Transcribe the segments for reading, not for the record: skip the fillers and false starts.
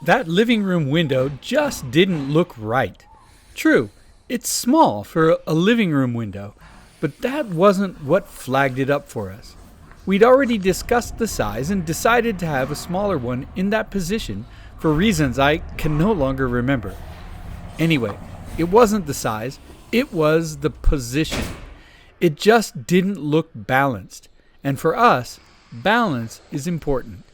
That living room window just didn't look right. True, it's small for a living room window, but that wasn't what flagged it up for us. We'd already discussed the size and decided to have a smaller one in that position for reasons I can no longer remember. Anyway, it wasn't the size, it was the position. It just didn't look balanced. And for us, balance is important.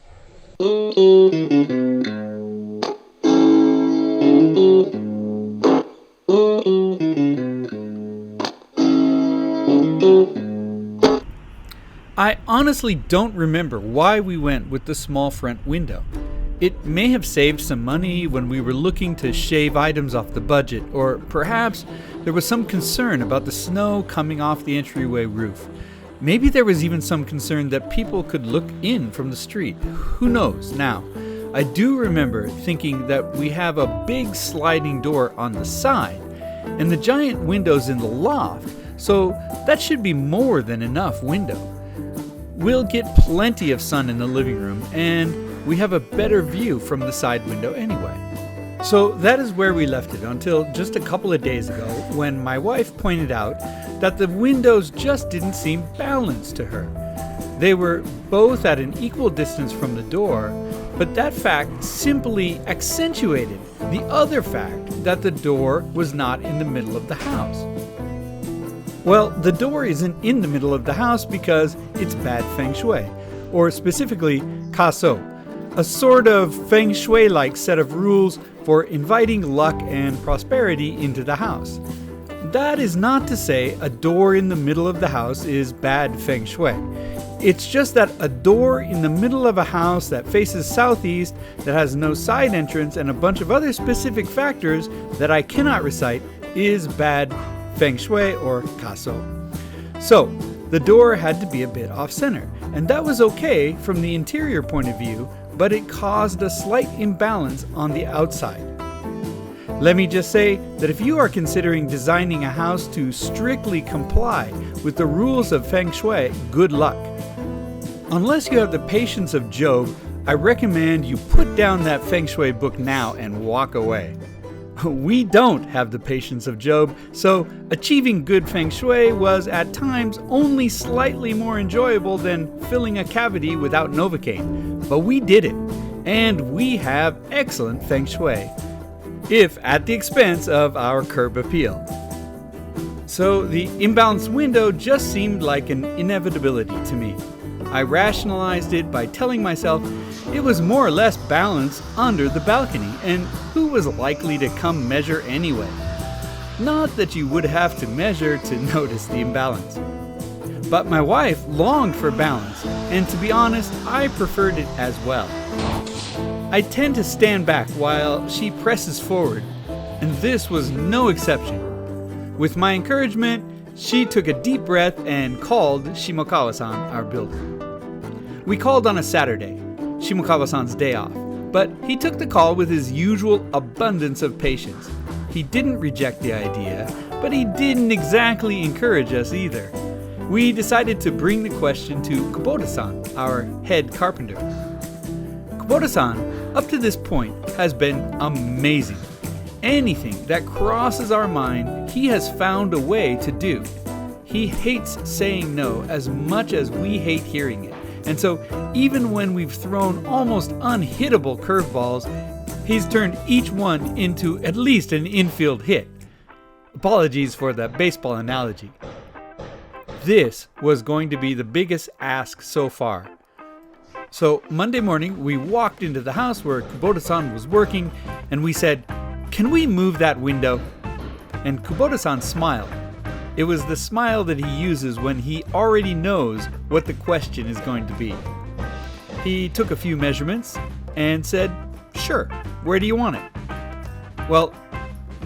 I honestly don't remember why we went with the small front window. It may have saved some money when we were looking to shave items off the budget, or perhaps there was some concern about the snow coming off the entryway roof. Maybe there was even some concern that people could look in from the street. Who knows now? I do remember thinking that we have a big sliding door on the side and the giant windows in the loft, so that should be more than enough window. We'll get plenty of sun in the living room, and we have a better view from the side window anyway. So that is where we left it until just a couple of days ago when my wife pointed out that the windows just didn't seem balanced to her. They were both at an equal distance from the door, but that fact simply accentuated the other fact that the door was not in the middle of the house. Well, the door isn't in the middle of the house because it's bad feng shui, or specifically kaso, a sort of feng shui-like set of rules for inviting luck and prosperity into the house. That is not to say a door in the middle of the house is bad feng shui. It's just that a door in the middle of a house that faces southeast, that has no side entrance, and a bunch of other specific factors that I cannot recite is bad feng shui or kaso. So, the door had to be a bit off-center, and that was okay from the interior point of view, but it caused a slight imbalance on the outside. Let me just say that if you are considering designing a house to strictly comply with the rules of feng shui, good luck. Unless you have the patience of Job, I recommend you put down that feng shui book now and walk away. We don't have the patience of Job, so achieving good feng shui was at times only slightly more enjoyable than filling a cavity without Novocaine. But we did it, and we have excellent feng shui, if at the expense of our curb appeal. So the imbalanced window just seemed like an inevitability to me. I rationalized it by telling myself it was more or less balanced under the balcony, and who was likely to come measure anyway? Not that you would have to measure to notice the imbalance. But my wife longed for balance, and to be honest, I preferred it as well. I tend to stand back while she presses forward, and this was no exception. With my encouragement, she took a deep breath and called Shimokawa-san, our builder. We called on a Saturday, Shimokawa-san's day off, but he took the call with his usual abundance of patience. He didn't reject the idea, but he didn't exactly encourage us either. We decided to bring the question to Kubota-san, our head carpenter. Kubota-san, up to this point, has been amazing. Anything that crosses our mind, he has found a way to do. He hates saying no as much as we hate hearing it. And so, even when we've thrown almost unhittable curveballs, he's turned each one into at least an infield hit. Apologies for that baseball analogy. This was going to be the biggest ask so far. So, Monday morning, we walked into the house where Kubota-san was working, and we said, "Can we move that window?" And Kubota-san smiled. It was the smile that he uses when he already knows what the question is going to be. He took a few measurements and said, "Sure, where do you want it?" Well,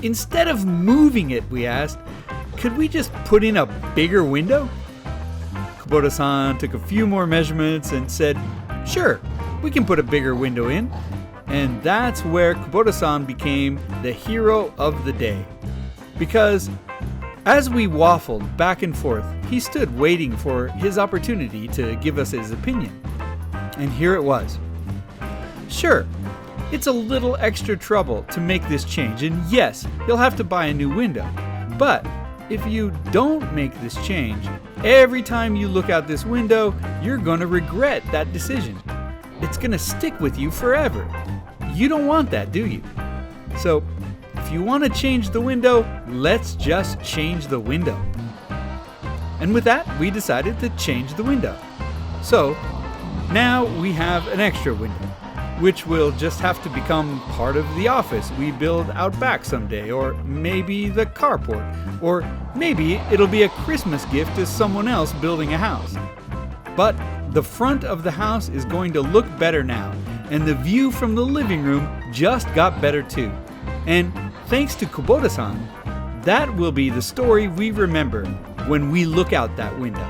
instead of moving it, we asked, "Could we just put in a bigger window?" Kubota-san took a few more measurements and said, "Sure, we can put a bigger window in." And that's where Kubota-san became the hero of the day. Because as we waffled back and forth, he stood waiting for his opportunity to give us his opinion. And here it was. "Sure, It's a little extra trouble to make this change, and yes, you'll have to buy a new window. But if you don't make this change, every time you look out this window, you're gonna regret that decision. It's gonna stick with you forever. You don't want that, do you? So, if you want to change the window, let's just change the window. And with that, we decided to change the window. So, now we have an extra window, which will just have to become part of the office we build out back someday, or maybe the carport, or maybe it'll be a Christmas gift to someone else building a house. But the front of the house is going to look better now, and the view from the living room just got better too. And thanks to Kubota-san, that will be the story we remember when we look out that window.